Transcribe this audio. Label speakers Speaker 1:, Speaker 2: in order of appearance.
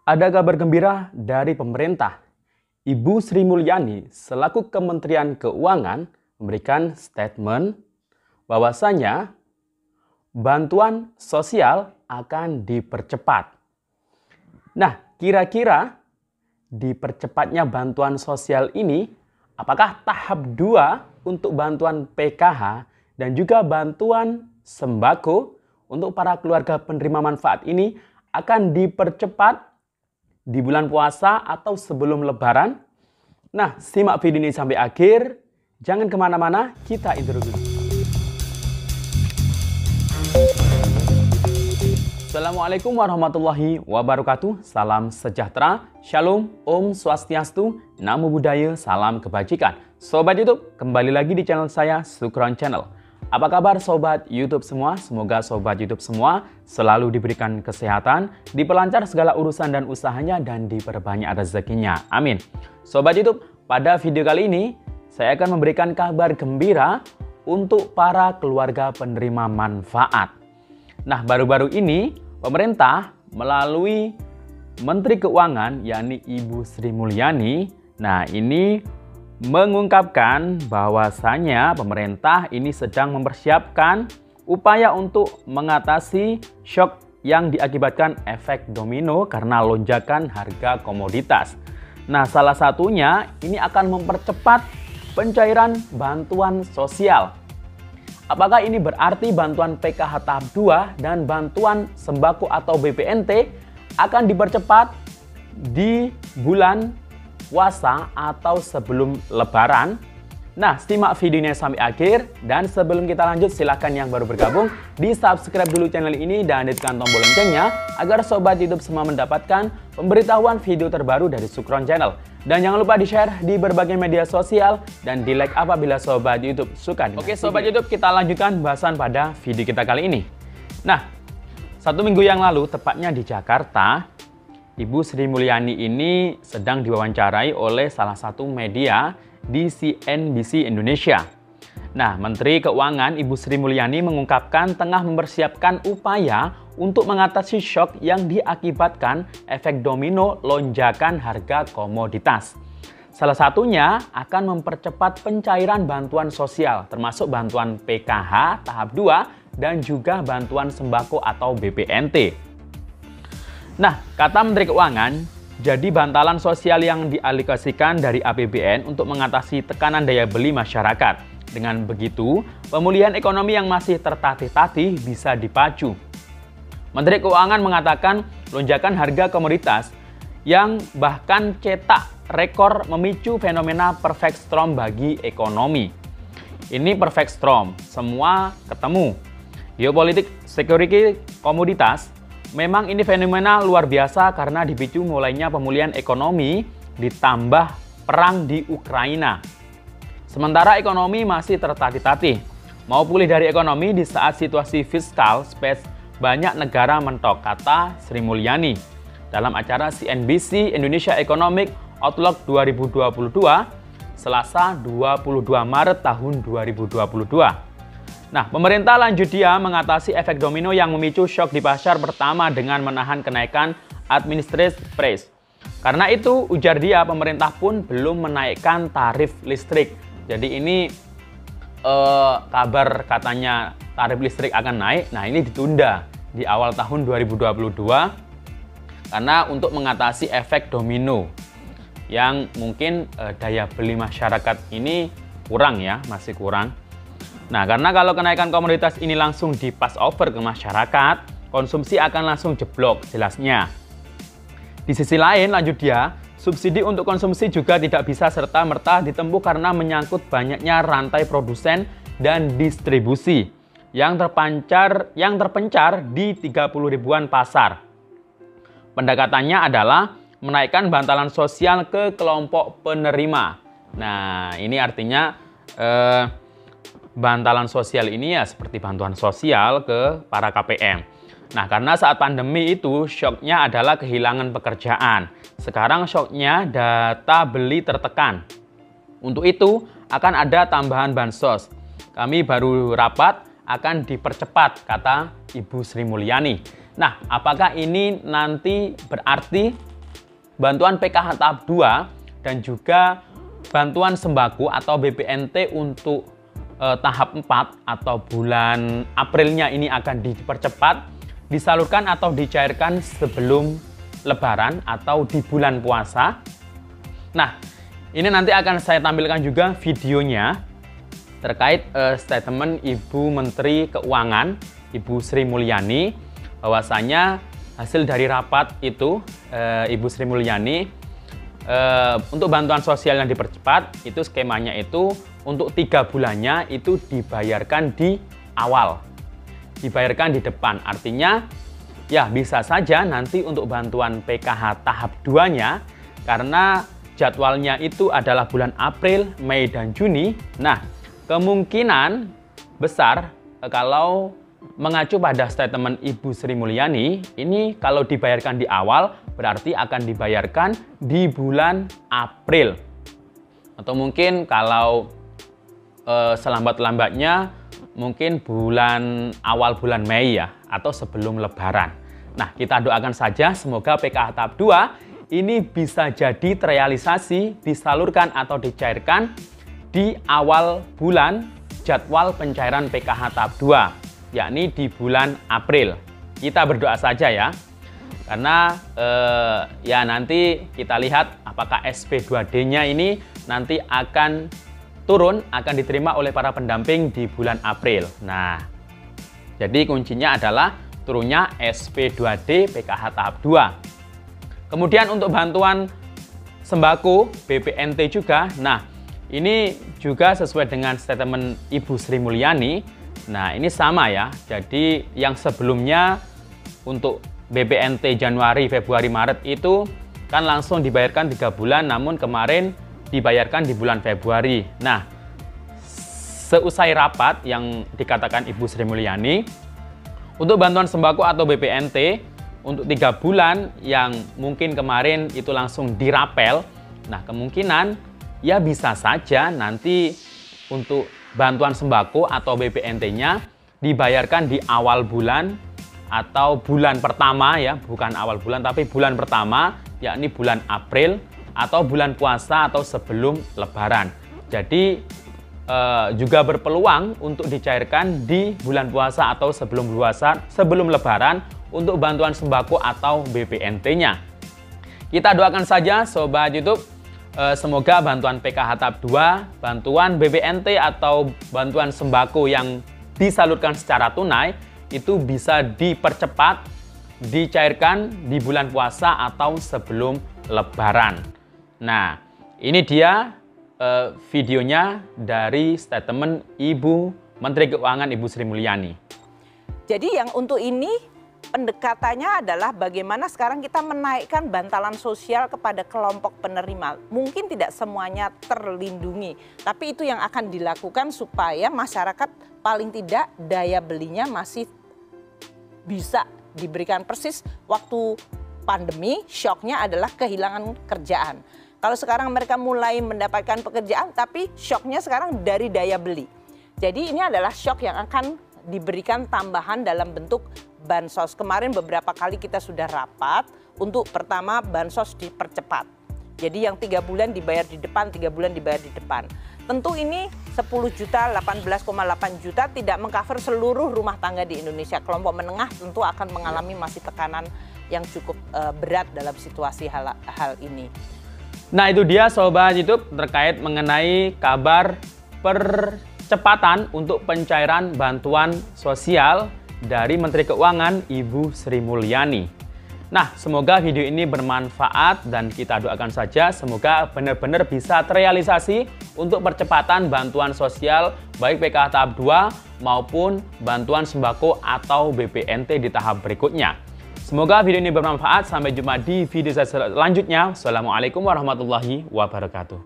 Speaker 1: Ada kabar gembira dari pemerintah. Ibu Sri Mulyani selaku Kementerian Keuangan memberikan statement bahwasanya bantuan sosial akan dipercepat. Nah, kira-kira dipercepatnya bantuan sosial ini apakah tahap 2 untuk bantuan PKH dan juga bantuan sembako untuk para keluarga penerima manfaat ini akan dipercepat di bulan puasa atau sebelum Lebaran? Nah, simak video ini sampai akhir. Jangan kemana-mana, kita intro dulu. Assalamualaikum warahmatullahi wabarakatuh. Salam sejahtera, shalom, om swastiastu, namo buddhaya, salam kebajikan. Sobat YouTube, kembali lagi di channel saya, Sukron Channel. Apa kabar Sobat YouTube semua? Semoga Sobat YouTube semua selalu diberikan kesehatan, diperlancar segala urusan dan usahanya, dan diperbanyak rezekinya. Amin. Sobat YouTube, pada video kali ini saya akan memberikan kabar gembira untuk para keluarga penerima manfaat. Nah, baru-baru ini pemerintah melalui Menteri Keuangan, yakni Ibu Sri Mulyani, nah ini mengungkapkan bahwasanya pemerintah ini sedang mempersiapkan upaya untuk mengatasi shock yang diakibatkan efek domino karena lonjakan harga komoditas. Nah, salah satunya ini akan mempercepat pencairan bantuan sosial. Apakah ini berarti bantuan PKH tahap 2 dan bantuan sembako atau BPNT akan dipercepat di bulan puasa atau sebelum Lebaran? Nah, simak videonya sampai akhir, dan sebelum kita lanjut silahkan yang baru bergabung di subscribe dulu channel ini dan tekan tombol loncengnya agar Sobat YouTube semua mendapatkan pemberitahuan video terbaru dari Sukron Channel. Dan jangan lupa di-share di berbagai media sosial dan di-like apabila Sobat YouTube suka. Oke Sobat YouTube, kita lanjutkan bahasan pada video kita kali ini. Nah, 1 minggu yang lalu, tepatnya di Jakarta, Ibu Sri Mulyani ini sedang diwawancarai oleh salah satu media di CNBC Indonesia. Nah, Menteri Keuangan Ibu Sri Mulyani mengungkapkan tengah mempersiapkan upaya untuk mengatasi shock yang diakibatkan efek domino lonjakan harga komoditas. Salah satunya akan mempercepat pencairan bantuan sosial, termasuk bantuan PKH tahap 2 dan juga bantuan sembako atau BPNT. Nah, kata Menteri Keuangan, jadi bantalan sosial yang dialokasikan dari APBN untuk mengatasi tekanan daya beli masyarakat. Dengan begitu, pemulihan ekonomi yang masih tertatih-tatih bisa dipacu. Menteri Keuangan mengatakan lonjakan harga komoditas yang bahkan cetak rekor memicu fenomena perfect storm bagi ekonomi. Ini perfect storm, semua ketemu. Geopolitik, security, komoditas. Memang ini fenomena luar biasa karena dipicu mulainya pemulihan ekonomi ditambah perang di Ukraina. Sementara ekonomi masih tertatih-tatih. Mau pulih dari ekonomi di saat situasi fiskal space banyak negara mentok, kata Sri Mulyani dalam acara CNBC Indonesia Economic Outlook 2022 Selasa 22 Maret tahun 2022. Nah, pemerintah lanjut dia mengatasi efek domino yang memicu shock di pasar pertama dengan menahan kenaikan administrative price. Karena itu, ujar dia, pemerintah pun belum menaikkan tarif listrik. Jadi ini kabar katanya tarif listrik akan naik, nah ini ditunda di awal tahun 2022 karena untuk mengatasi efek domino yang mungkin daya beli masyarakat ini kurang ya, masih kurang. Nah, karena kalau kenaikan komoditas ini langsung di pass over ke masyarakat, konsumsi akan langsung jeblok jelasnya. Di sisi lain, lanjut dia, subsidi untuk konsumsi juga tidak bisa serta-merta ditempuh karena menyangkut banyaknya rantai produsen dan distribusi yang terpencar di 30 ribuan pasar. Pendekatannya adalah menaikkan bantalan sosial ke kelompok penerima. Nah, ini artinya bantalan sosial ini ya seperti bantuan sosial ke para KPM. Nah, karena saat pandemi itu syoknya adalah kehilangan pekerjaan. Sekarang syoknya data beli tertekan. Untuk itu akan ada tambahan bansos. Kami baru rapat akan dipercepat, kata Ibu Sri Mulyani. Nah, apakah ini nanti berarti bantuan PKH tahap 2 dan juga bantuan sembako atau BPNT untuk tahap 4 atau bulan Aprilnya ini akan dipercepat, disalurkan atau dicairkan sebelum Lebaran atau di bulan puasa. Nah, ini nanti akan saya tampilkan juga videonya terkait statement Ibu Menteri Keuangan, Ibu Sri Mulyani, bahwasanya hasil dari rapat itu Ibu Sri Mulyani untuk bantuan sosial yang dipercepat itu skemanya itu untuk 3 bulannya itu dibayarkan di awal, dibayarkan di depan. Artinya ya bisa saja nanti untuk bantuan PKH tahap 2-nya karena jadwalnya itu adalah bulan April, Mei, dan Juni. Nah, kemungkinan besar kalau mengacu pada statement Ibu Sri Mulyani, ini kalau dibayarkan di awal berarti akan dibayarkan di bulan April. Atau mungkin kalau selambat-lambatnya mungkin awal bulan Mei ya, atau sebelum Lebaran. Nah, kita doakan saja semoga PKH tahap 2 ini bisa jadi terrealisasi, disalurkan atau dicairkan di awal bulan jadwal pencairan PKH tahap 2, yakni di bulan April. Kita berdoa saja ya, karena ya nanti kita lihat apakah SP2D-nya ini nanti akan turun, akan diterima oleh para pendamping di bulan April. Nah, jadi kuncinya adalah turunnya SP2D PKH tahap 2. Kemudian untuk bantuan sembako BPNT juga, nah ini juga sesuai dengan statement Ibu Sri Mulyani. Nah, ini sama ya, jadi yang sebelumnya untuk BPNT Januari, Februari, Maret itu kan langsung dibayarkan 3 bulan, namun kemarin dibayarkan di bulan Februari. Nah, seusai rapat yang dikatakan Ibu Sri Mulyani, untuk bantuan sembako atau BPNT untuk 3 bulan yang mungkin kemarin itu langsung dirapel, nah kemungkinan ya bisa saja nanti untuk bantuan sembako atau BPNT-nya dibayarkan di awal bulan atau bulan pertama ya, bukan awal bulan tapi bulan pertama, yakni bulan April atau bulan puasa atau sebelum Lebaran. Jadi juga berpeluang untuk dicairkan di bulan puasa atau sebelum Lebaran untuk bantuan sembako atau BPNT-nya. Kita doakan saja Sobat YouTube, semoga bantuan PKH tahap 2, bantuan BPNT atau bantuan sembako yang disalurkan secara tunai itu bisa dipercepat, dicairkan di bulan puasa atau sebelum Lebaran. Nah, ini dia videonya dari statement Ibu Menteri Keuangan Ibu Sri Mulyani.
Speaker 2: Jadi yang untuk ini pendekatannya adalah bagaimana sekarang kita menaikkan bantalan sosial kepada kelompok penerima. Mungkin tidak semuanya terlindungi, tapi itu yang akan dilakukan supaya masyarakat paling tidak daya belinya masih bisa diberikan persis waktu pandemi. Shocknya adalah kehilangan kerjaan. Kalau sekarang mereka mulai mendapatkan pekerjaan, tapi shocknya sekarang dari daya beli. Jadi ini adalah shock yang akan diberikan tambahan dalam bentuk bansos. Kemarin beberapa kali kita sudah rapat untuk pertama bansos dipercepat. Jadi yang 3 bulan dibayar di depan, 3 bulan dibayar di depan. Tentu ini 10 juta, 18,8 juta tidak mengcover seluruh rumah tangga di Indonesia. Kelompok menengah tentu akan mengalami masih tekanan yang cukup berat dalam situasi hal ini.
Speaker 1: Nah, itu dia Sobat YouTube terkait mengenai kabar percepatan untuk pencairan bantuan sosial dari Menteri Keuangan Ibu Sri Mulyani. Nah, semoga video ini bermanfaat dan kita doakan saja semoga benar-benar bisa terrealisasi untuk percepatan bantuan sosial baik PKH tahap 2 maupun bantuan sembako atau BPNT di tahap berikutnya. Semoga video ini bermanfaat. Sampai jumpa di video saya selanjutnya. Wassalamualaikum warahmatullahi wabarakatuh.